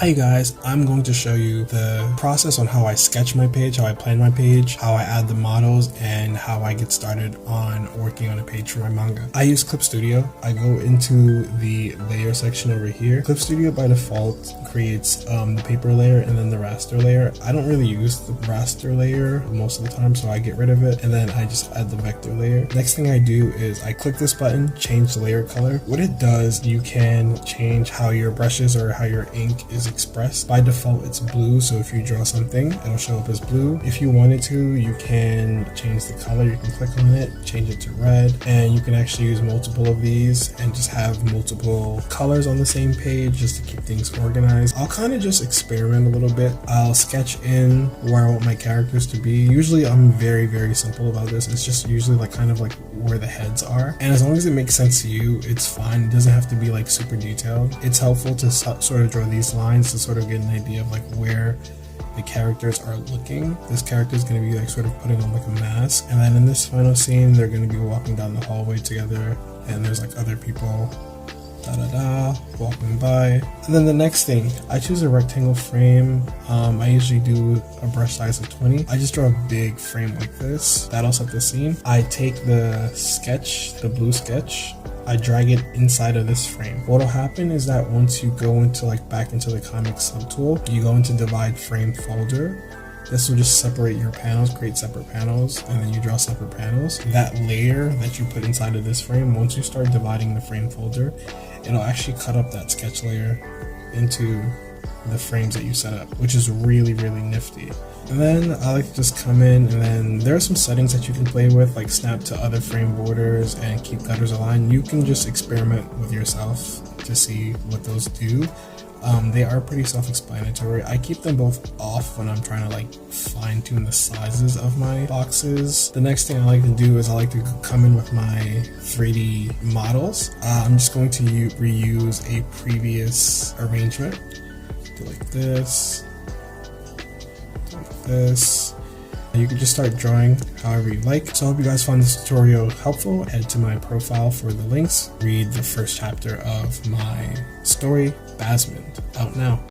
Hi guys, I'm going to show you the process on how I sketch my page, how I plan my page, how I add the models, and how I get started on working on a page for my manga. I use Clip Studio. I go into the layer section over here. Clip Studio by default creates the paper layer and then the raster layer. I don't really use the raster layer most of the time, so I get rid of it and then I just add the vector layer. Next thing I do is I click this button, change the layer color. What it does, you can change how your brushes or how your ink is expressed. By default it's blue, so if you draw something it'll show up as blue. If you wanted to, you can change the color. You can click on it, change it to red, and you can actually use multiple of these and just have multiple colors on the same page just to keep things organized. I'll kind of just experiment a little bit. I'll sketch in where I want my characters to be. Usually I'm very simple about this. It's just usually like kind of like where the heads are, and as long as it makes sense to you, it's fine. It doesn't have to be like super detailed. It's helpful to sort of draw these lines to sort of get an idea of like where the characters are looking. This character is going to be like sort of putting on like a mask, and then in this final scene they're going to be walking down the hallway together, and there's like other people walking by. And then the next thing, I choose a rectangle frame. I usually do a brush size of 20. I just draw a big frame like this. That'll set the scene. I take the sketch, the blue sketch, I drag it inside of this frame. What'll happen is that once you go into like back into the comic subtool, you go into divide frame folder. This will just separate your panels, create separate panels, and then you draw separate panels. That layer that you put inside of this frame, once you start dividing the frame folder, it'll actually cut up that sketch layer into the frames that you set up, which is really nifty. And then I like to just come in, and then there are some settings that you can play with, like snap to other frame borders and keep gutters aligned. You can just experiment with yourself to see what those do. They are pretty self-explanatory. I keep them both off when I'm trying to like fine-tune the sizes of my boxes. The next thing I like to do is I like to come in with my 3D models. I'm just going to reuse a previous arrangement. Do like this, do like this. You can just start drawing however you like. So I hope you guys found this tutorial helpful. Head to my profile for the links. Read the first chapter of my story, Bazzmund, out now.